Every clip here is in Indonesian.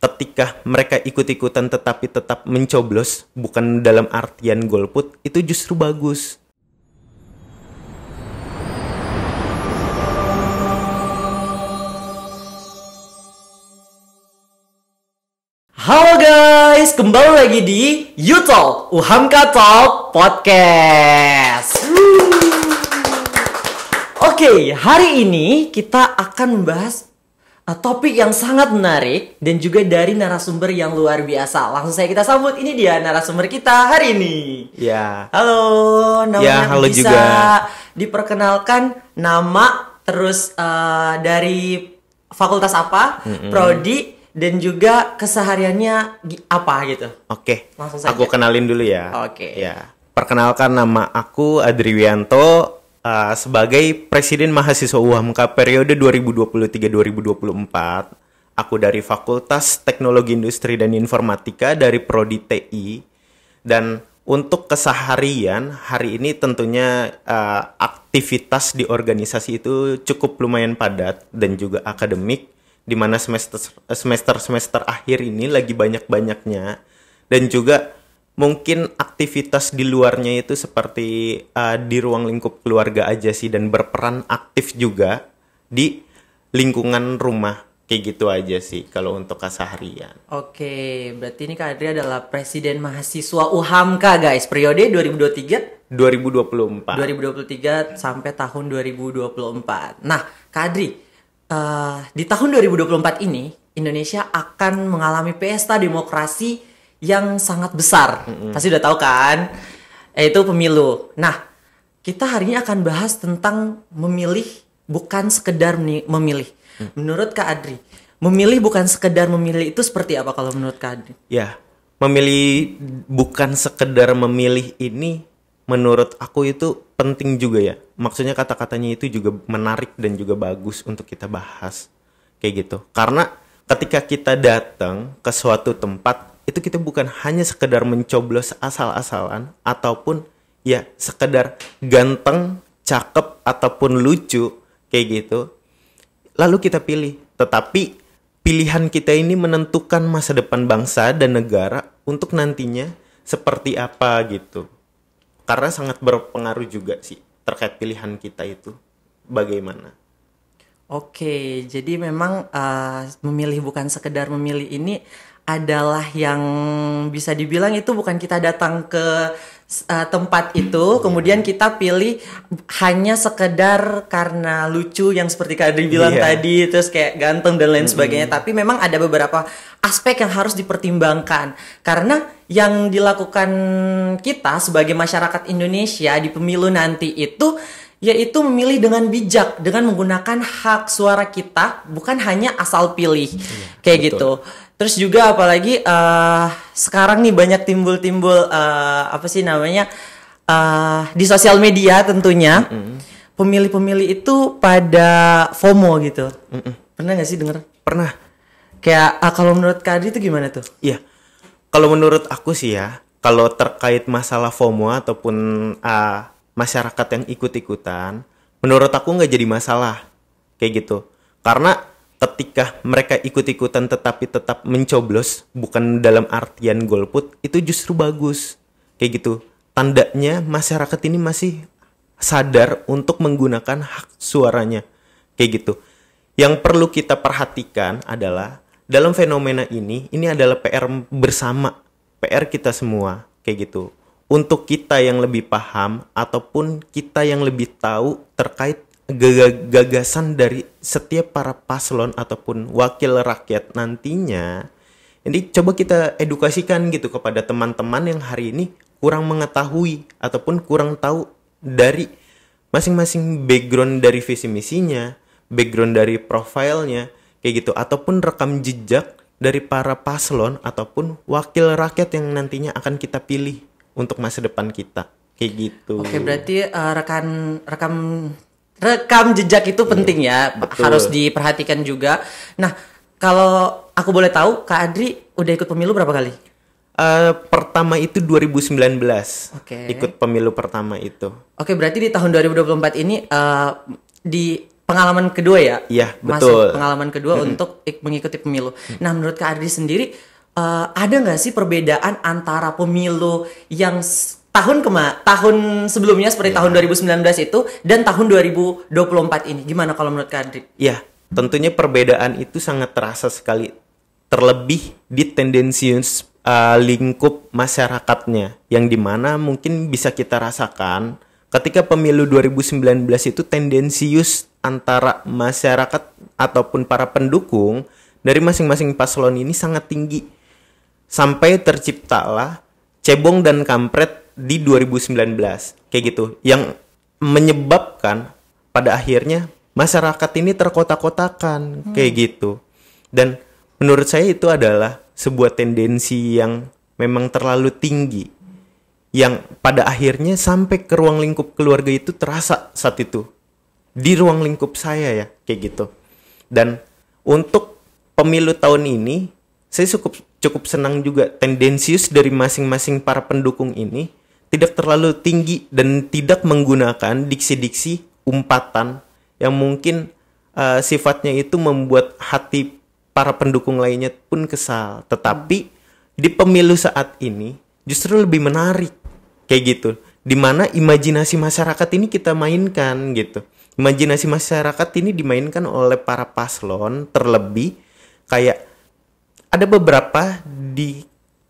ketika mereka ikut-ikutan tetapi tetap mencoblos, bukan dalam artian golput, itu justru bagus. Halo guys, kembali lagi di YouTalk, UHAMKA Talk Podcast. Oke, hari ini kita akan membahas topik yang sangat menarik dan juga dari narasumber yang luar biasa. Langsung saja kita sambut, ini dia narasumber kita hari ini. Ya. Halo, namanya halo bisa juga. diperkenalkan nama, terus dari fakultas apa, prodi, dan juga kesehariannya apa gitu. Oke, Langsung saja. aku kenalin dulu ya. Oke. Ya, perkenalkan, nama aku Adriwianto, sebagai Presiden Mahasiswa UHAMKA periode 2023-2024. Aku dari Fakultas Teknologi Industri dan Informatika dari Prodi TI. Dan untuk keseharian hari ini tentunya aktivitas di organisasi itu cukup lumayan padat dan juga akademik, di mana semester akhir ini lagi banyak-banyaknya, dan juga mungkin aktivitas di luarnya itu seperti di ruang lingkup keluarga aja sih, dan berperan aktif juga di lingkungan rumah, kayak gitu aja sih kalau untuk keseharian. Oke, berarti ini Kak Adri adalah Presiden Mahasiswa UHAMKA guys, periode 2023 sampai tahun 2024. Nah, Kak Adri, di tahun 2024 ini Indonesia akan mengalami pesta demokrasi yang sangat besar. Pasti udah tahu kan? Yaitu pemilu. Nah, kita hari ini akan bahas tentang memilih bukan sekedar memilih. Menurut Kak Adri, memilih bukan sekedar memilih itu seperti apa kalau menurut Kak Adri? Ya, memilih bukan sekedar memilih ini menurut aku itu penting juga ya. Maksudnya kata-katanya itu juga menarik dan juga bagus untuk kita bahas. Kayak gitu. Karena ketika kita datang ke suatu tempat, itu kita bukan hanya sekedar mencoblos asal-asalan ataupun ya sekedar ganteng, cakep ataupun lucu kayak gitu. Lalu kita pilih, tetapi pilihan kita ini menentukan masa depan bangsa dan negara untuk nantinya seperti apa gitu. Karena sangat berpengaruh juga sih terkait pilihan kita itu bagaimana. Oke, jadi memang memilih bukan sekedar memilih ini adalah yang bisa dibilang itu bukan kita datang ke tempat itu, kemudian kita pilih hanya sekedar karena lucu yang seperti Kak Adri bilang tadi, terus kayak ganteng dan lain sebagainya. Tapi memang ada beberapa aspek yang harus dipertimbangkan. Karena yang dilakukan kita sebagai masyarakat Indonesia di pemilu nanti itu yaitu memilih dengan bijak, dengan menggunakan hak suara kita, bukan hanya asal pilih. Kayak betul. gitu. Terus juga apalagi sekarang nih banyak timbul-timbul di sosial media tentunya. Pemilih-pemilih itu pada FOMO gitu. Pernah gak sih denger? Pernah. Kayak kalau menurut Kak Adri itu gimana tuh? Iya. Kalau menurut aku sih ya, kalau terkait masalah FOMO ataupun masyarakat yang ikut-ikutan, menurut aku nggak jadi masalah kayak gitu. Karena ketika mereka ikut-ikutan tetapi tetap mencoblos, bukan dalam artian golput, itu justru bagus kayak gitu. Tandanya masyarakat ini masih sadar untuk menggunakan hak suaranya kayak gitu. Yang perlu kita perhatikan adalah dalam fenomena ini adalah PR bersama, PR kita semua kayak gitu. Untuk kita yang lebih paham ataupun kita yang lebih tahu terkait gagasan dari setiap para paslon ataupun wakil rakyat nantinya. Jadi coba kita edukasikan gitu kepada teman-teman yang hari ini kurang mengetahui ataupun kurang tahu dari masing-masing background dari visi misinya, background dari profilnya kayak gitu, ataupun rekam jejak dari para paslon ataupun wakil rakyat yang nantinya akan kita pilih untuk masa depan kita kayak gitu. Oke, berarti rekam jejak itu penting ya, betul. Harus diperhatikan juga. Nah, kalau aku boleh tahu, Kak Adri udah ikut pemilu berapa kali? Pertama itu 2019. Oke. Ikut pemilu pertama itu. Oke, berarti di tahun 2024 ini di pengalaman kedua ya? Iya, Masuk betul. pengalaman kedua untuk mengikuti pemilu. Nah, menurut Kak Adri sendiri, ada nggak sih perbedaan antara pemilu yang tahun sebelumnya seperti tahun 2019 itu dan tahun 2024 ini? Gimana kalau menurut Kak Adri? Ya, tentunya perbedaan itu sangat terasa sekali. Terlebih di tendensius lingkup masyarakatnya, yang dimana mungkin bisa kita rasakan ketika pemilu 2019 itu tendensius antara masyarakat ataupun para pendukung dari masing-masing paslon ini sangat tinggi. Sampai terciptalah cebong dan kampret di 2019. Kayak gitu. Yang menyebabkan pada akhirnya masyarakat ini terkotak-kotakan. Kayak gitu. Dan menurut saya itu adalah sebuah tendensi yang memang terlalu tinggi, yang pada akhirnya sampai ke ruang lingkup keluarga itu terasa saat itu di ruang lingkup saya ya, kayak gitu. Dan untuk pemilu tahun ini saya cukup senang juga tendensius dari masing-masing para pendukung ini tidak terlalu tinggi dan tidak menggunakan diksi-diksi umpatan yang mungkin sifatnya itu membuat hati para pendukung lainnya pun kesal. Tetapi di pemilu saat ini justru lebih menarik kayak gitu, dimana imajinasi masyarakat ini kita mainkan gitu. Imajinasi masyarakat ini dimainkan oleh para paslon, terlebih kayak ada beberapa di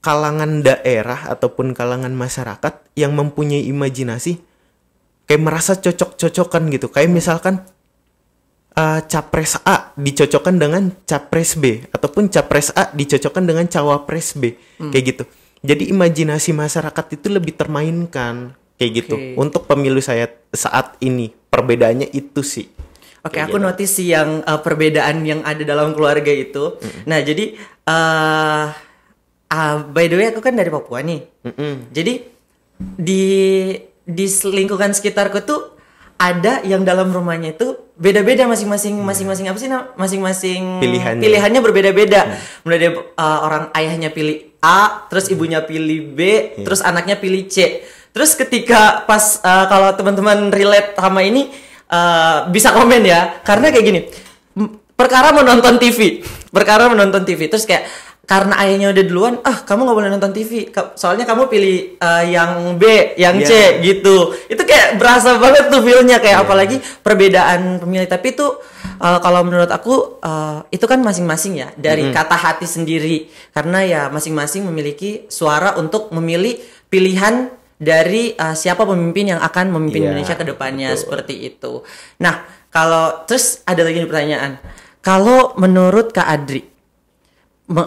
kalangan daerah ataupun kalangan masyarakat yang mempunyai imajinasi kayak merasa cocok-cocokan gitu. Kayak misalkan capres A dicocokkan dengan capres B, ataupun capres A dicocokkan dengan cawapres B, kayak gitu. Jadi imajinasi masyarakat itu lebih termainkan kayak gitu. Untuk pemilu saya saat ini perbedaannya itu sih. Oke, aku notice sih yang perbedaan yang ada dalam keluarga itu. Nah, jadi by the way aku kan dari Papua nih. Jadi di lingkungan sekitarku tuh ada yang dalam rumahnya itu beda-beda masing-masing apa sih masing-masing pilihannya berbeda-beda. Mulai dari orang ayahnya pilih A, terus ibunya pilih B, terus anaknya pilih C. Terus ketika pas kalau teman-teman relate sama ini bisa komen ya, karena kayak gini. Perkara menonton TV, terus kayak karena ayahnya udah duluan, kamu nggak boleh nonton TV, soalnya kamu pilih yang B, yang C gitu. Itu kayak berasa banget tuh feel-nya kayak apalagi perbedaan pemilih. Tapi itu kalau menurut aku itu kan masing-masing ya dari kata hati sendiri, karena ya masing-masing memiliki suara untuk memilih pilihan dari siapa pemimpin yang akan memimpin Indonesia ke depannya, seperti itu. Nah, kalau terus ada lagi pertanyaan. Kalau menurut Kak Adri,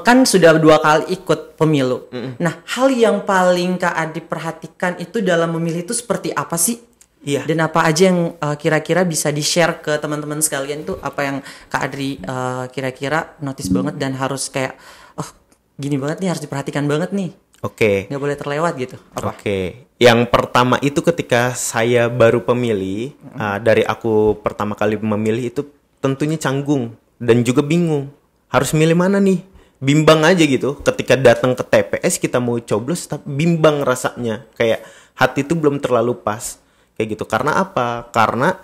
kan sudah 2 kali ikut pemilu. Nah, hal yang paling Kak Adri perhatikan itu dalam memilih itu seperti apa sih? Iya. Dan apa aja yang kira-kira bisa di-share ke teman-teman sekalian tuh, apa yang Kak Adri kira-kira notice banget dan harus kayak gini banget nih, harus diperhatikan banget nih. Oke. Nggak boleh terlewat gitu. Apa? Oke. Yang pertama itu ketika saya baru pemilih, dari aku pertama kali memilih itu tentunya canggung dan juga bingung. Harus milih mana nih? Bimbang aja gitu. Ketika datang ke TPS kita mau coblos, tapi bimbang rasanya. Kayak hati itu belum terlalu pas. Kayak gitu. Karena apa? Karena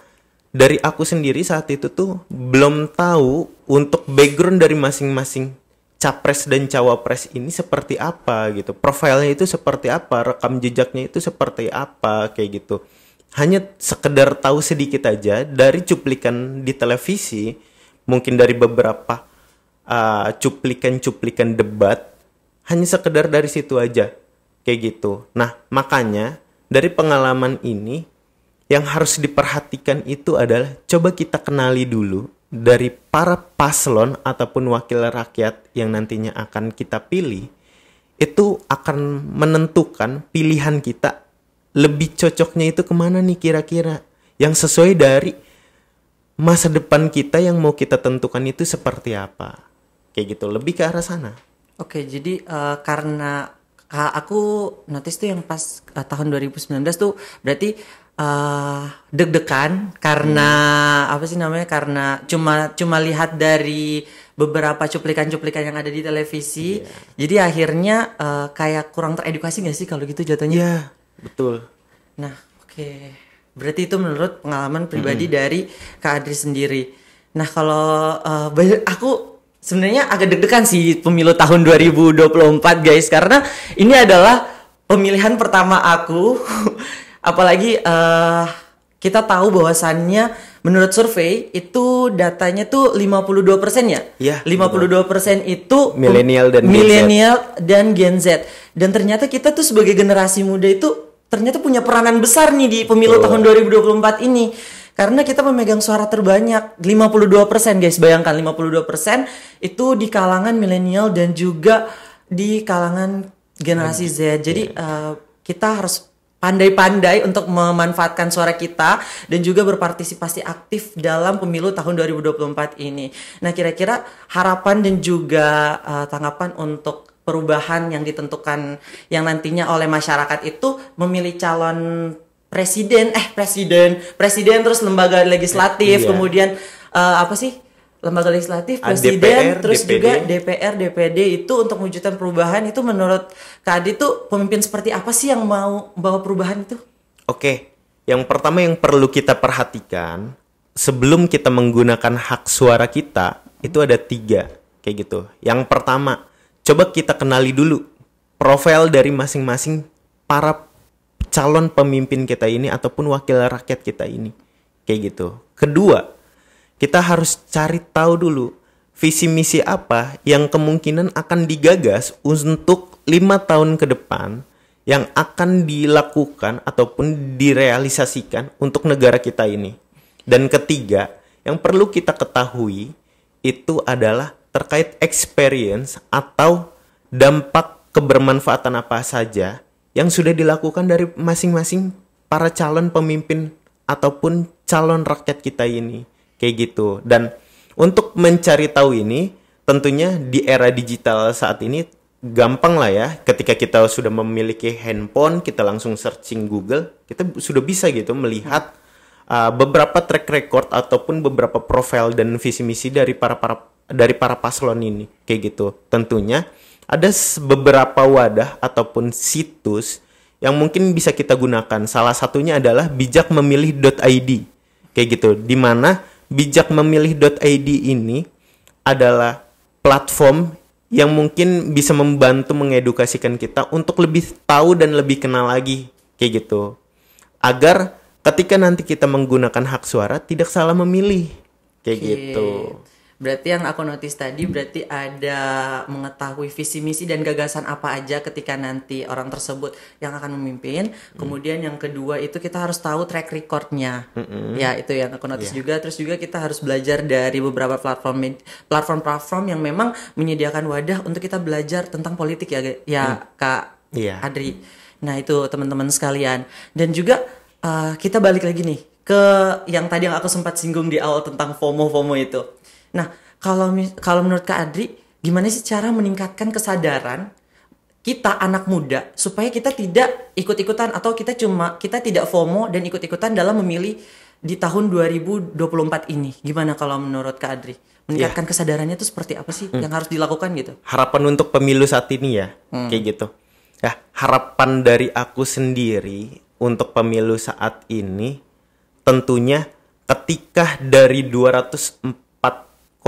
dari aku sendiri saat itu tuh belum tahu untuk background dari masing-masing capres dan cawapres ini seperti apa gitu. Profilnya itu seperti apa, rekam jejaknya itu seperti apa, kayak gitu. Hanya sekedar tahu sedikit aja dari cuplikan di televisi, mungkin dari beberapa cuplikan-cuplikan debat, hanya sekedar dari situ aja, kayak gitu. Nah, makanya dari pengalaman ini yang harus diperhatikan itu adalah coba kita kenali dulu dari para paslon ataupun wakil rakyat yang nantinya akan kita pilih, itu akan menentukan pilihan kita lebih cocoknya itu kemana nih kira-kira, yang sesuai dari masa depan kita yang mau kita tentukan itu seperti apa, kayak gitu, lebih ke arah sana. Oke, jadi karena aku notice tuh yang pas tahun 2019 tuh berarti deg-degan karena apa sih namanya, karena cuma lihat dari beberapa cuplikan-cuplikan yang ada di televisi, jadi akhirnya kayak kurang teredukasi nggak sih kalau gitu jatuhnya? Iya, betul. Nah, oke. Berarti itu menurut pengalaman pribadi dari Kak Adri sendiri. Nah kalau aku sebenarnya agak deg-degan sih pemilu tahun 2024 guys, karena ini adalah pemilihan pertama aku. Apalagi kita tahu bahwasannya menurut survei itu datanya tuh 52% ya. Iya, 52% itu Millennial dan Gen Z. milenial dan Gen Z. Dan ternyata kita tuh sebagai generasi muda itu ternyata punya peranan besar nih di pemilu tahun 2024 ini. Karena kita memegang suara terbanyak 52% guys. Bayangkan 52% itu di kalangan milenial dan juga di kalangan generasi Z. Jadi kita harus pandai-pandai untuk memanfaatkan suara kita dan juga berpartisipasi aktif dalam pemilu tahun 2024 ini. Nah, kira-kira harapan dan juga tanggapan untuk perubahan yang ditentukan yang nantinya oleh masyarakat itu memilih calon presiden terus lembaga legislatif, Iya. kemudian apa sih? Lembaga legislatif, presiden, DPR, terus DPD. juga DPR, DPD itu untuk mewujudkan perubahan. Itu menurut Kak Adi tuh pemimpin seperti apa sih yang mau bawa perubahan itu? Oke, yang pertama yang perlu kita perhatikan sebelum kita menggunakan hak suara kita itu ada 3 kayak gitu. Yang pertama, coba kita kenali dulu profil dari masing-masing para calon pemimpin kita ini ataupun wakil rakyat kita ini kayak gitu. Kedua, kita harus cari tahu dulu visi misi apa yang kemungkinan akan digagas untuk 5 tahun ke depan yang akan dilakukan ataupun direalisasikan untuk negara kita ini. Dan ketiga, yang perlu kita ketahui itu adalah terkait experience atau dampak kebermanfaatan apa saja yang sudah dilakukan dari masing-masing para calon pemimpin ataupun calon rakyat kita ini. Kayak gitu. Dan untuk mencari tahu ini, tentunya di era digital saat ini gampang lah ya. Ketika kita sudah memiliki handphone, kita langsung searching Google, kita sudah bisa gitu melihat beberapa track record ataupun beberapa profil dan visi misi dari para paslon ini. Kayak gitu. Tentunya ada beberapa wadah ataupun situs yang mungkin bisa kita gunakan. Salah satunya adalah bijakmemilih.id. Kayak gitu. Di mana bijakmemilih.id ini adalah platform yang mungkin bisa membantu mengedukasikan kita untuk lebih tahu dan lebih kenal lagi kayak gitu. Agar ketika nanti kita menggunakan hak suara tidak salah memilih kayak gitu. Berarti yang aku notice tadi berarti ada mengetahui visi misi dan gagasan apa aja ketika nanti orang tersebut yang akan memimpin. Kemudian yang kedua itu kita harus tahu track recordnya. Ya itu yang aku notice juga. Terus juga kita harus belajar dari beberapa platform yang memang menyediakan wadah untuk kita belajar tentang politik ya Kak Adri. Nah itu teman-teman sekalian. Dan juga kita balik lagi nih ke yang tadi yang aku sempat singgung di awal tentang FOMO itu. Nah, kalau menurut Kak Adri, gimana sih cara meningkatkan kesadaran kita anak muda supaya kita tidak ikut-ikutan atau kita tidak FOMO dan ikut-ikutan dalam memilih di tahun 2024 ini? Gimana kalau menurut Kak Adri? Meningkatkan kesadarannya itu seperti apa sih yang harus dilakukan gitu? Harapan untuk pemilu saat ini ya, kayak gitu. Ya, harapan dari aku sendiri untuk pemilu saat ini tentunya ketika dari 204,8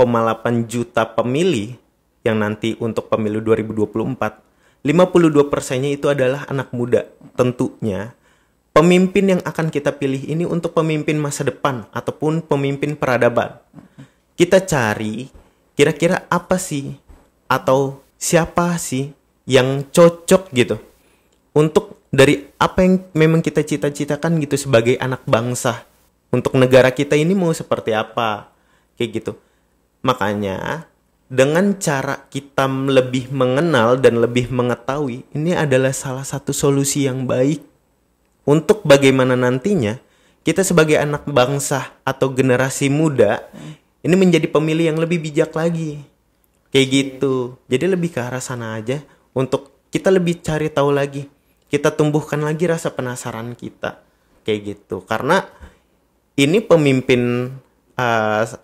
juta pemilih yang nanti untuk pemilu 2024, 52%-nya itu adalah anak muda. Tentunya pemimpin yang akan kita pilih ini untuk pemimpin masa depan ataupun pemimpin peradaban. Kita cari kira-kira apa sih atau siapa sih yang cocok gitu untuk dari apa yang memang kita cita-citakan gitu sebagai anak bangsa. Untuk negara kita ini mau seperti apa kayak gitu. Makanya dengan cara kita lebih mengenal dan lebih mengetahui, ini adalah salah satu solusi yang baik untuk bagaimana nantinya kita sebagai anak bangsa atau generasi muda ini menjadi pemilih yang lebih bijak lagi. Kayak gitu. Jadi lebih ke arah sana aja untuk kita lebih cari tahu lagi. Kita tumbuhkan lagi rasa penasaran kita. Kayak gitu. Karena ini pemimpin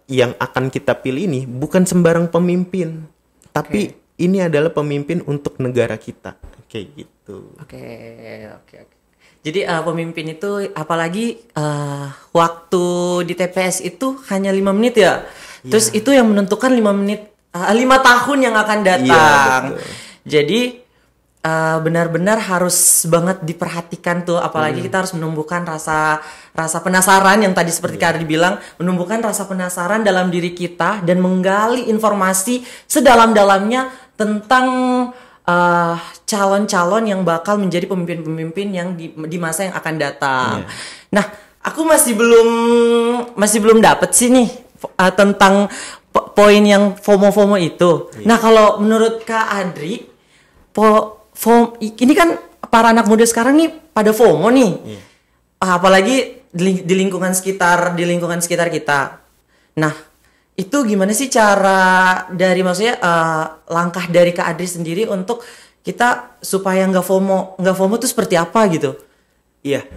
yang akan kita pilih ini bukan sembarang pemimpin, tapi ini adalah pemimpin untuk negara kita, kayak gitu. Oke. Jadi pemimpin itu apalagi waktu di TPS itu hanya 5 menit ya. Terus itu yang menentukan 5 menit 5 tahun yang akan datang. betul. Jadi benar-benar harus banget diperhatikan tuh, apalagi kita harus menumbuhkan rasa penasaran yang tadi seperti Kak Ardi bilang, menumbuhkan rasa penasaran dalam diri kita dan menggali informasi sedalam-dalamnya tentang calon-calon yang bakal menjadi pemimpin-pemimpin yang di masa yang akan datang. Nah, aku masih belum dapet sih nih tentang poin yang FOMO itu. Nah, kalau menurut Kak Adri, ini kan para anak muda sekarang nih pada FOMO nih. Apalagi di lingkungan sekitar kita. Nah, itu gimana sih cara dari maksudnya langkah dari Kak Adri sendiri untuk kita supaya nggak FOMO tuh seperti apa gitu? Iya.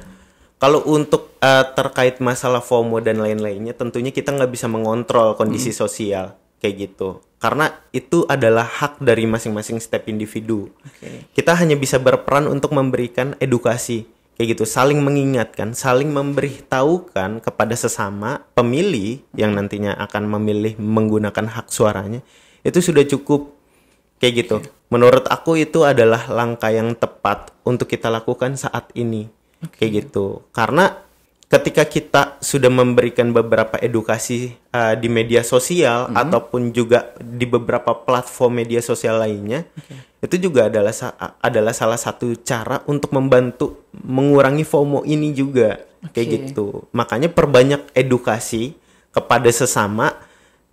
Kalau untuk terkait masalah FOMO dan lain-lainnya, tentunya kita nggak bisa mengontrol kondisi sosial kayak gitu. Karena itu adalah hak dari masing-masing setiap individu. Kita hanya bisa berperan untuk memberikan edukasi kayak gitu, saling mengingatkan, saling memberitahukan kepada sesama pemilih yang nantinya akan memilih menggunakan hak suaranya. Itu sudah cukup kayak gitu. Menurut aku itu adalah langkah yang tepat untuk kita lakukan saat ini. Kayak gitu. Karena ketika kita sudah memberikan beberapa edukasi di media sosial ataupun juga di beberapa platform media sosial lainnya, itu juga adalah salah satu cara untuk membantu mengurangi FOMO ini juga. Kayak gitu. Makanya perbanyak edukasi kepada sesama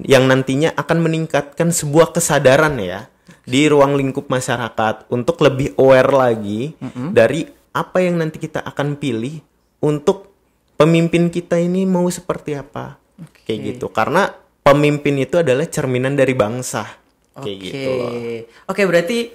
yang nantinya akan meningkatkan sebuah kesadaran ya di ruang lingkup masyarakat untuk lebih aware lagi dari apa yang nanti kita akan pilih untuk pemimpin kita ini mau seperti apa. Kayak gitu. Karena pemimpin itu adalah cerminan dari bangsa. Kayak gitu loh. Oke, berarti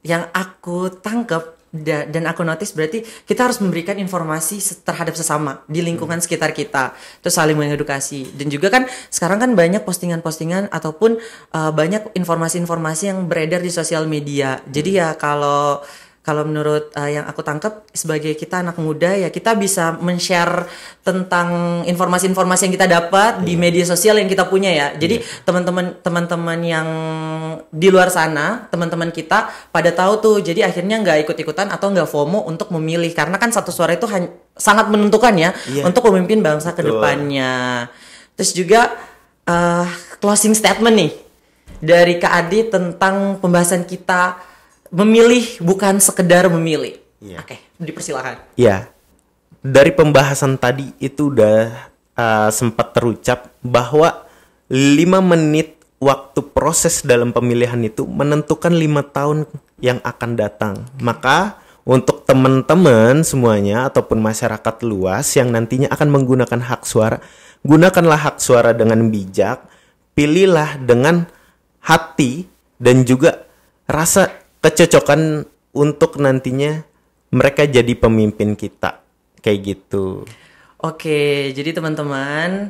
yang aku tangkap dan aku notice berarti kita harus memberikan informasi terhadap sesama di lingkungan sekitar kita, terus saling mengedukasi. Dan juga kan sekarang kan banyak postingan-postingan ataupun banyak informasi-informasi yang beredar di sosial media. Jadi ya kalau menurut yang aku tangkap sebagai kita anak muda ya kita bisa men-share tentang informasi-informasi yang kita dapat di media sosial yang kita punya ya. Jadi teman-teman yang di luar sana, teman-teman kita pada tahu tuh. Jadi akhirnya nggak ikut-ikutan atau nggak FOMO untuk memilih, karena kan satu suara itu sangat menentukan ya untuk pemimpin bangsa ke depannya. Terus juga closing statement nih dari Kak Adi tentang pembahasan kita memilih bukan sekedar memilih. Oke, dipersilakan. Ya, dari pembahasan tadi itu udah sempat terucap bahwa 5 menit waktu proses dalam pemilihan itu menentukan 5 tahun yang akan datang. Maka untuk teman-teman semuanya ataupun masyarakat luas yang nantinya akan menggunakan hak suara, gunakanlah hak suara dengan bijak, pilihlah dengan hati dan juga rasa kecocokan untuk nantinya mereka jadi pemimpin kita. Kayak gitu. Oke, jadi teman-teman,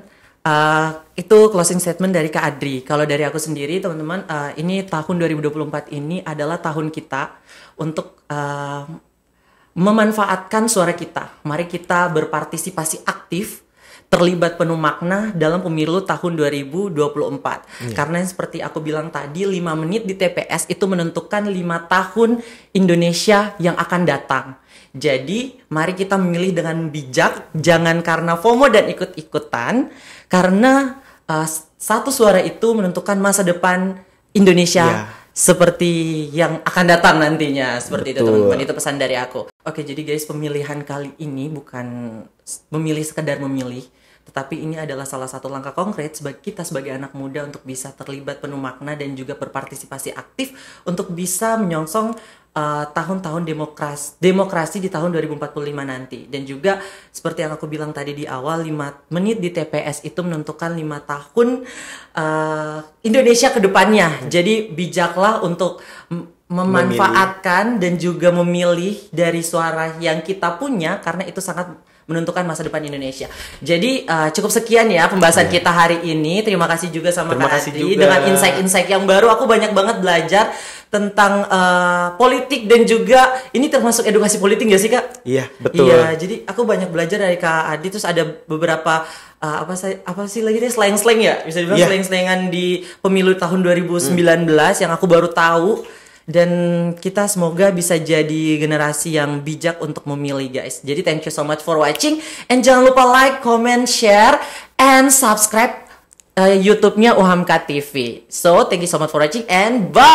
itu closing statement dari Kak Adri. Kalau dari aku sendiri, teman-teman, ini tahun 2024 ini adalah tahun kita untuk memanfaatkan suara kita. Mari kita berpartisipasi aktif, terlibat penuh makna dalam pemilu tahun 2024. Karena seperti aku bilang tadi, 5 menit di TPS itu menentukan 5 tahun Indonesia yang akan datang. Jadi, mari kita memilih dengan bijak, jangan karena FOMO dan ikut-ikutan, karena satu suara itu menentukan masa depan Indonesia seperti yang akan datang nantinya. Seperti itu teman-teman, itu pesan dari aku. Oke, jadi guys, pemilihan kali ini bukan memilih sekedar memilih, tetapi ini adalah salah satu langkah konkret kita sebagai anak muda untuk bisa terlibat penuh makna dan juga berpartisipasi aktif untuk bisa menyongsong tahun-tahun demokrasi di tahun 2045 nanti. Dan juga seperti yang aku bilang tadi di awal, 5 menit di TPS itu menentukan 5 tahun Indonesia ke depannya. Jadi bijaklah untuk memanfaatkan dan juga memilih dari suara yang kita punya, karena itu sangat menentukan masa depan Indonesia. Jadi cukup sekian ya pembahasan kita hari ini. Terima kasih juga sama Terima Kak kasih Adi juga. dengan insight-insight yang baru. Aku banyak banget belajar tentang politik dan juga ini termasuk edukasi politik gak sih Kak? Iya, betul. Iya, jadi aku banyak belajar dari Kak Adi. Terus ada beberapa apa sih lagi deh slang-slang ya, bisa dibilang slang-slangan di pemilu tahun 2019 yang aku baru tahu. Dan kita semoga bisa jadi generasi yang bijak untuk memilih guys. Jadi thank you so much for watching, and jangan lupa like, comment, share, and subscribe YouTube-nya UHAMKA TV. So thank you so much for watching and bye.